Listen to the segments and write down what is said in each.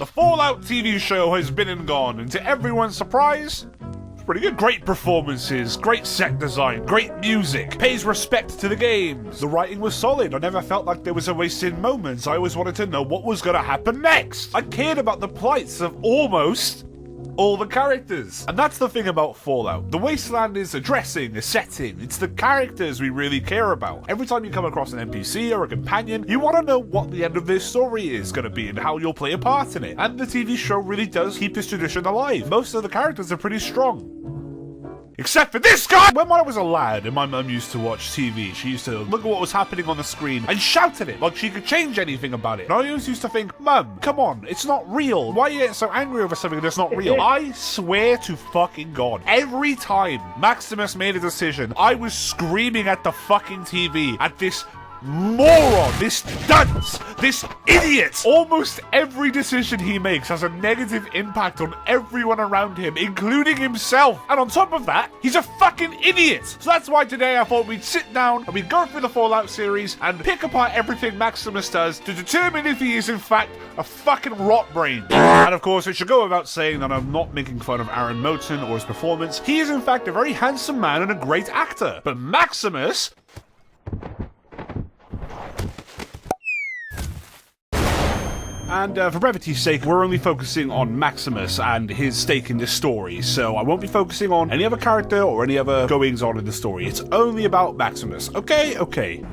The Fallout TV show has been and gone, and to everyone's surprise, it's pretty good. Great performances, great set design, great music, pays respect to the games. The writing was solid. I never felt like there was a wasted moment. I always wanted to know what was going to happen next. I cared about the plights of almost all the characters. And that's the thing about Fallout. The Wasteland is a dressing, a setting. It's the characters we really care about. Every time you come across an NPC or a companion, you want to know what the end of their story is going to be and how you'll play a part in it. And the TV show really does keep this tradition alive. Most of the characters are pretty strong. Except for this guy! When I was a lad and my mum used to watch TV, she used to look at what was happening on the screen and shout at it like she could change anything about it. And I always used to think, Mum, come on, it's not real. Why are you getting so angry over something that's not real? I swear to fucking God, every time Maximus made a decision, I was screaming at the fucking TV at this moron, this dunce, this idiot. Almost every decision he makes has a negative impact on everyone around him, including himself. And on top of that, he's a fucking idiot. So that's why today I thought we'd sit down and we'd go through the Fallout series and pick apart everything Maximus does to determine if he is in fact a fucking rot brain. And of course, it should go without saying that I'm not making fun of Aaron Moten or his performance. He is in fact a very handsome man and a great actor. But Maximus... And for brevity's sake, we're only focusing on Maximus and his stake in this story, so I won't be focusing on any other character or any other goings-on in the story. It's only about Maximus. Okay? Okay.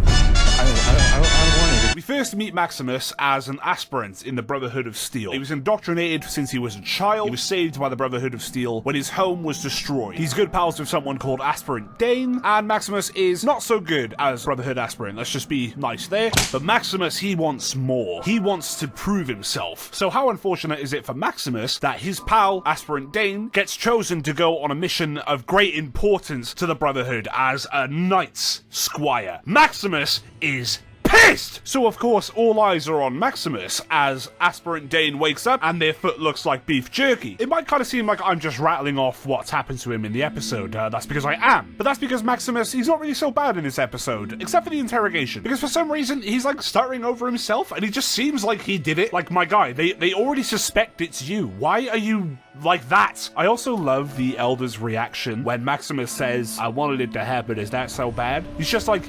We first meet Maximus as an aspirant in the Brotherhood of Steel. He was indoctrinated since he was a child. He was saved by the Brotherhood of Steel when his home was destroyed. He's good pals with someone called Aspirant Dane, and Maximus is not so good as Brotherhood aspirant. Let's just be nice there. But Maximus, he wants more. He wants to prove himself. So how unfortunate is it for Maximus that his pal, Aspirant Dane, gets chosen to go on a mission of great importance to the Brotherhood as a Knight's Squire. Maximus is pissed! So of course all eyes are on Maximus as Aspirant Dane wakes up and their foot looks like beef jerky. It might kind of seem like I'm just rattling off what's happened to him in the episode. That's because I am. But that's because Maximus, he's not really so bad in this episode, except for the interrogation. Because for some reason, he's like stuttering over himself and he just seems like he did it. Like, my guy, they already suspect it's you. Why are you like that? I also love the Elder's reaction when Maximus says, I wanted it to happen, is that so bad? He's just like,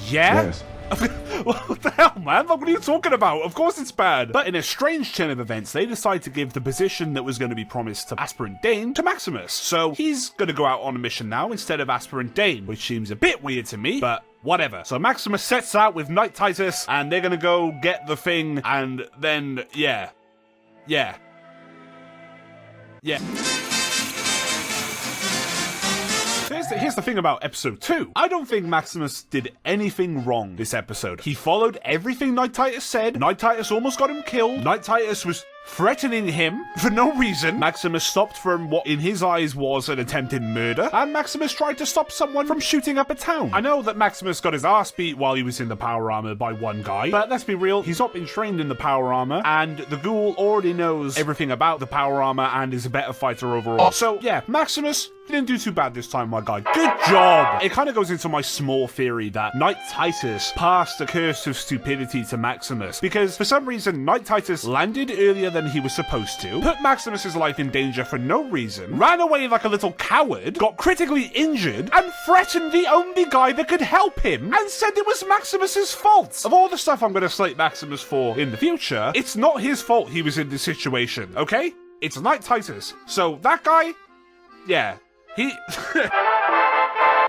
yeah? Yes. What the hell, man? Like, what are you talking about? Of course it's bad. But in a strange turn of events, they decide to give the position that was going to be promised to Aspirant Dane to Maximus. So he's going to go out on a mission now instead of Aspirant Dane, which seems a bit weird to me, but whatever. So Maximus sets out with Knight Titus, and they're going to go get the thing, and then, yeah. Here's the thing about episode 2. I don't think Maximus did anything wrong this episode. He followed everything Knight Titus said. Knight Titus almost got him killed. Knight Titus was threatening him for no reason. Maximus stopped from what in his eyes was an attempted murder, and Maximus tried to stop someone from shooting up a town. I know that Maximus got his ass beat while he was in the power armor by one guy, but let's be real, he's not been trained in the power armor, and the ghoul already knows everything about the power armor and is a better fighter overall. So yeah, Maximus didn't do too bad this time, my guy. Good job! It kind of goes into my small theory that Knight Titus passed the curse of stupidity to Maximus, because for some reason Knight Titus landed earlier than he was supposed to, put Maximus's life in danger for no reason, ran away like a little coward, got critically injured, and threatened the only guy that could help him, and said it was Maximus's fault. Of all the stuff I'm going to slate Maximus for in the future, it's not his fault he was in this situation, okay? It's Knight Titus. So that guy, yeah, he...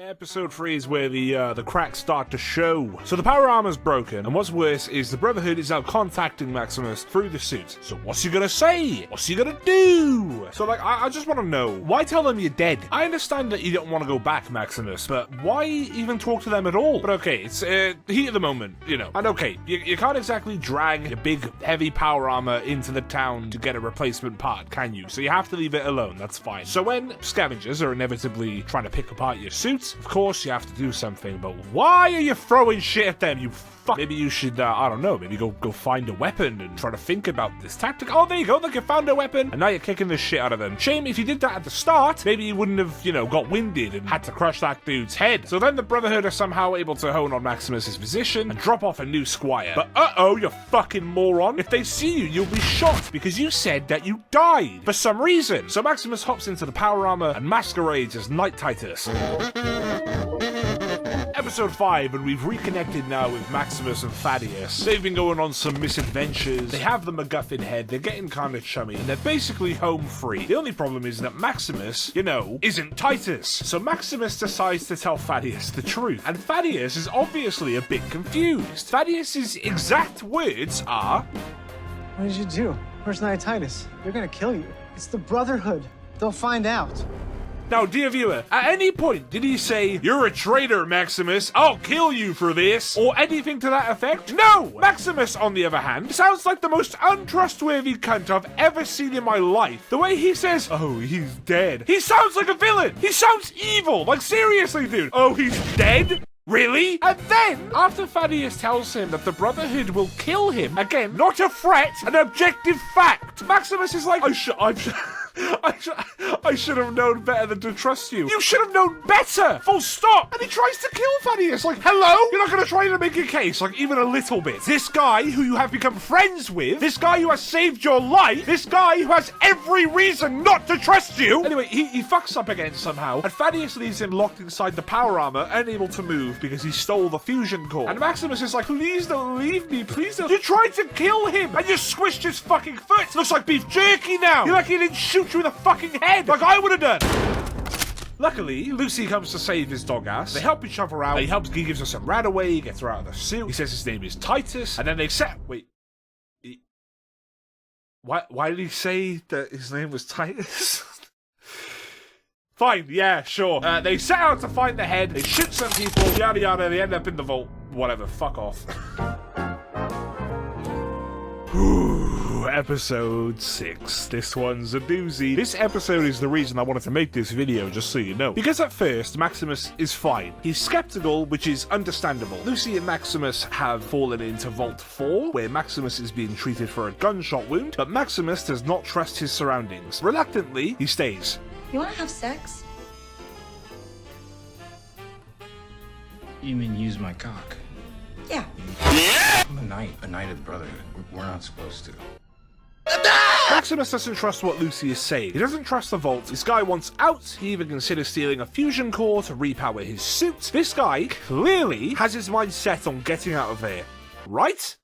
Episode 3 is where the cracks start to show. So the power armor's broken, and what's worse is the Brotherhood is now contacting Maximus through the suit. So what's he gonna say? What's he gonna do? So like, I just want to know, why tell them you're dead? I understand that you don't want to go back, Maximus, but why even talk to them at all? But okay, it's heat of the moment, you know. And okay, you can't exactly drag your big, heavy power armor into the town to get a replacement part, can you? So you have to leave it alone, that's fine. So when scavengers are inevitably trying to pick apart your suits, Of course, you have to do something, but why are you throwing shit at them, you fuck? Maybe you should, I don't know, maybe go find a weapon and try to think about this tactic. Oh, there you go, look, you found a weapon, and now you're kicking the shit out of them. Shame if you did that at the start, maybe you wouldn't have, you know, got winded and had to crush that dude's head. So then the Brotherhood are somehow able to hone on Maximus's position and drop off a new squire. But uh-oh, you fucking moron. If they see you, you'll be shot because you said that you died for some reason. So Maximus hops into the power armor and masquerades as Knight Titus. Episode 5, and we've reconnected now with Maximus and Thaddeus. They've been going on some misadventures, they have the MacGuffin head, they're getting kind of chummy, and they're basically home free. The only problem is that Maximus, you know, isn't Titus. So Maximus decides to tell Thaddeus the truth, and Thaddeus is obviously a bit confused. Thaddeus's exact words are, "What did you do? Where's Knight Titus? They're gonna kill you. It's the Brotherhood. They'll find out." Now, dear viewer, at any point did he say, "You're a traitor, Maximus, I'll kill you for this," or anything to that effect? No! Maximus, on the other hand, sounds like the most untrustworthy cunt I've ever seen in my life. The way he says, "Oh, he's dead," he sounds like a villain. He sounds evil. Like, seriously, dude. Oh, he's dead? Really? And then, after Thaddeus tells him that the Brotherhood will kill him, again, not a threat, an objective fact, Maximus is like, I should have known better than to trust you. You should have known better! Full stop! And he tries to kill Thaddeus. Like, hello? You're not gonna try to make a case, like, even a little bit. This guy who you have become friends with, this guy who has saved your life, this guy who has every reason not to trust you. Anyway, he fucks up again somehow, and Thaddeus leaves him locked inside the power armor, unable to move because he stole the fusion core. And Maximus is like, "Please don't leave me, please don't." You tried to kill him, and you squished his fucking foot. Looks like beef jerky now. You're like he didn't shoot you in the fucking head, like I would have done. Luckily, Lucy comes to save his dog ass. They help each other out. He gives her some rat away, he gets her out of the suit. He says his name is Titus, and then they wait. Why did he say that his name was Titus? Fine, yeah, sure. They set out to find the head, they shoot some people, yada yada, they end up in the vault. Whatever, fuck off. Episode 6. This one's a doozy. This episode is the reason I wanted to make this video, just so you know. Because at first, Maximus is fine. He's skeptical, which is understandable. Lucy and Maximus have fallen into Vault 4, where Maximus is being treated for a gunshot wound, but Maximus does not trust his surroundings. Reluctantly, he stays. You wanna have sex? You mean use my cock? Yeah. I'm a knight of the Brotherhood. We're not supposed to. Maximus doesn't trust what Lucy is saying. He doesn't trust the vault. This guy wants out. He even considers stealing a fusion core to repower his suit. This guy clearly has his mind set on getting out of there. Right?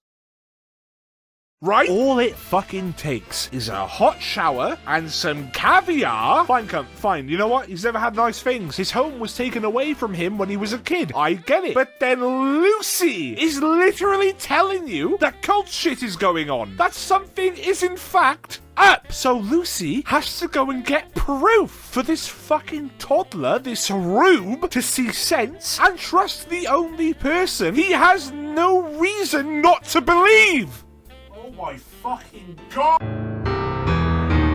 Right? All it fucking takes is a hot shower and some caviar. Fine, cunt, fine. You know what? He's never had nice things. His home was taken away from him when he was a kid. I get it. But then Lucy is literally telling you that cult shit is going on. That something is in fact up. So Lucy has to go and get proof for this fucking toddler, this rube, to see sense and trust the only person he has no reason not to believe. Oh my fucking god!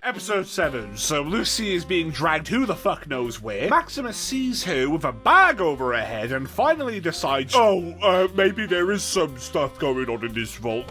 Episode 7. So Lucy is being dragged who the fuck knows where. Maximus sees her with a bag over her head and finally decides, maybe there is some stuff going on in this vault.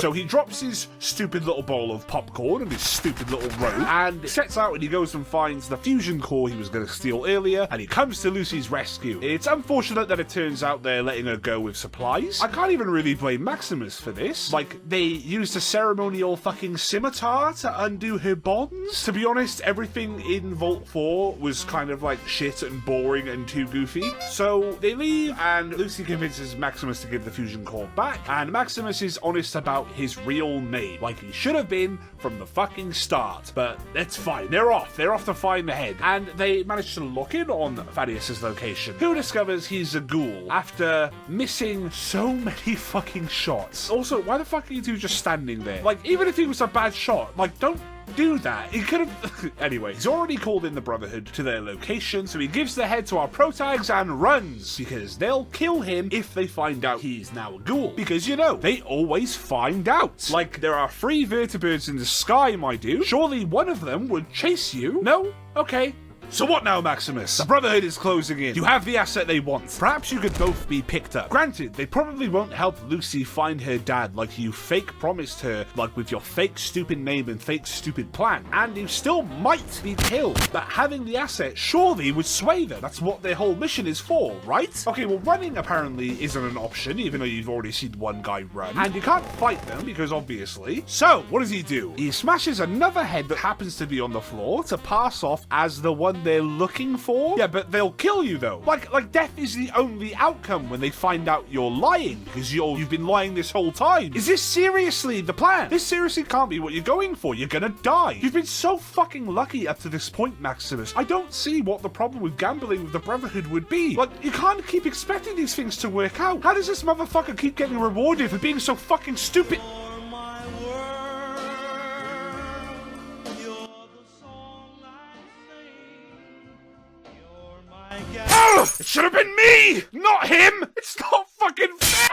So he drops his stupid little bowl of popcorn and his stupid little robe and sets out and he goes and finds the fusion core he was going to steal earlier, and he comes to Lucy's rescue. It's unfortunate that it turns out they're letting her go with supplies. I can't even really blame Maximus for this. Like, they used a ceremonial fucking scimitar to undo her bonds. To be honest, everything in Vault 4 was kind of like shit and boring and too goofy. So they leave and Lucy convinces Maximus to give the fusion core back, and Maximus is honest about his real name, like he should have been from the fucking start. But that's fine. They're off to find the head, and they manage to lock in on Thaddeus' location, who discovers he's a ghoul after missing so many fucking shots. Also, why the fuck are you two just standing there? Like, even if he was a bad shot, like, don't do that. He could have... Anyway, he's already called in the Brotherhood to their location, so he gives the head to our protags and runs, because they'll kill him if they find out he's now a ghoul. Because, you know, they always find out. Like, there are 3 vertibirds in the sky, my dude. Surely one of them would chase you. No? Okay. So what now, Maximus? The Brotherhood is closing in. You have the asset they want. Perhaps you could both be picked up. Granted, they probably won't help Lucy find her dad like you fake promised her, like with your fake stupid name and fake stupid plan. And you still might be killed. But having the asset surely would sway them. That's what their whole mission is for, right? Okay, well, running apparently isn't an option, even though you've already seen one guy run. And you can't fight them, because obviously. So, what does he do? He smashes another head that happens to be on the floor to pass off as the one they're looking for. Yeah, but they'll kill you though. Like death is the only outcome when they find out you're lying, because you've been lying this whole time. Is this seriously the plan? This seriously can't be what you're going for. You're gonna die. You've been so fucking lucky up to this point, Maximus. I don't see what the problem with gambling with the Brotherhood would be. Like, you can't keep expecting these things to work out. How does this motherfucker keep getting rewarded for being so fucking stupid? It should have been me, not him. It's not fucking fair.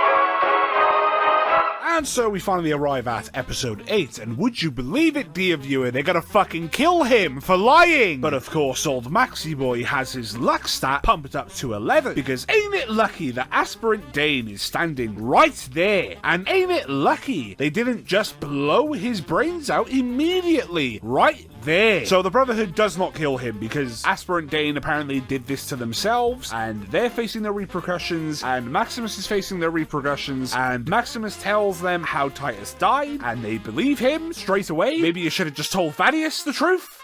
And so we finally arrive at episode 8, and would you believe it, dear viewer, they're gonna fucking kill him for lying! But of course, old Maxi Boy has his luck stat pumped up to 11, because ain't it lucky that Aspirant Dane is standing right there? And ain't it lucky they didn't just blow his brains out immediately, right there? So the Brotherhood does not kill him, because Aspirant Dane apparently did this to themselves, and they're facing the repercussions, and Maximus is facing the repercussions, and Maximus tells them how Titus died, and they believe him straight away. Maybe you should have just told Thaddeus the truth?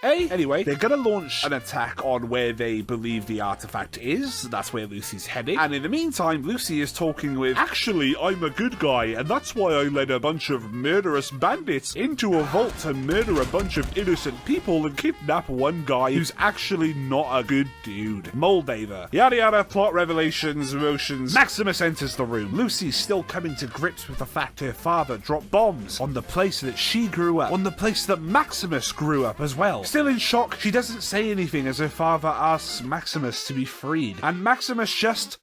Eh? Anyway, they're gonna launch an attack on where they believe the artifact is. That's where Lucy's heading. And in the meantime, Lucy is talking with, actually, I'm a good guy, and that's why I led a bunch of murderous bandits into a vault to murder a bunch of innocent people and kidnap one guy who's actually not a good dude. Moldaver. Yada yada, plot revelations, emotions. Maximus enters the room. Lucy's still coming to grips with the fact her father dropped bombs on the place that she grew up, on the place that Maximus grew up as well. Still in shock, she doesn't say anything as her father asks Maximus to be freed. And Maximus just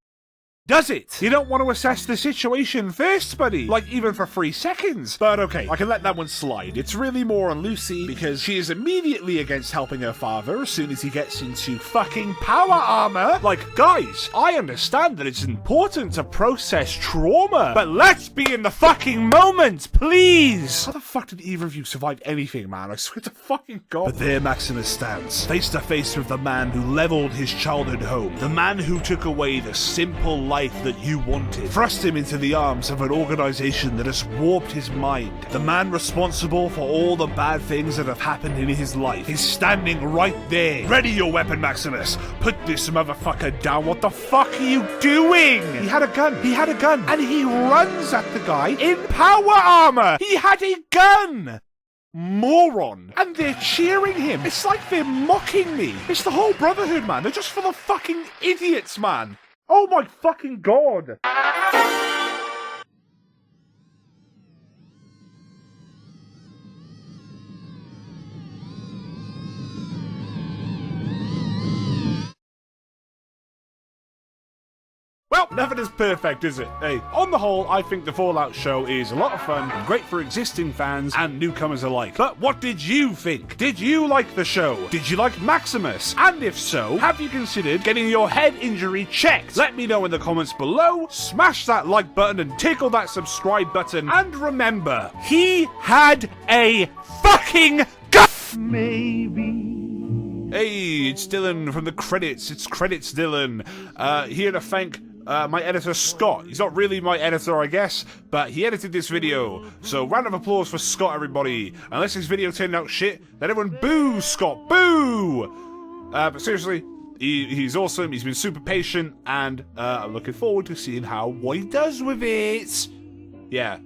does it. You don't want to assess the situation first, buddy. Like, even for 3 seconds. But okay, I can let that one slide. It's really more on Lucy, because she is immediately against helping her father as soon as he gets into fucking power armor. Like, guys, I understand that it's important to process trauma, but let's be in the fucking moment, please. How the fuck did either of you survive anything, man? I swear to fucking God. But there Maximus stands, face to face with the man who leveled his childhood home, the man who took away the simple life that you wanted, thrust him into the arms of an organization that has warped his mind. The man responsible for all the bad things that have happened in his life is standing right there. Ready your weapon, Maximus. Put this motherfucker down. What the fuck are you doing? He had a gun. He had a gun. And he runs at the guy in power armor. He had a gun. Moron. And they're cheering him. It's like they're mocking me. It's the whole Brotherhood, man. They're just full of fucking idiots, man. Oh my fucking God! Well, nothing is perfect, is it? Hey, on the whole, I think the Fallout show is a lot of fun and great for existing fans and newcomers alike. But what did you think? Did you like the show? Did you like Maximus? And if so, have you considered getting your head injury checked? Let me know in the comments below, smash that like button and tickle that subscribe button, and remember, he had a fucking gun! Maybe. Hey, it's Dylan from the credits. It's Credits Dylan. Here to thank my editor Scott. He's not really my editor, I guess, but he edited this video. So round of applause for Scott, everybody. Unless this video turned out shit, then everyone boo Scott, boo! But seriously, he's awesome. He's been super patient, and I'm looking forward to seeing what he does with it. Yeah.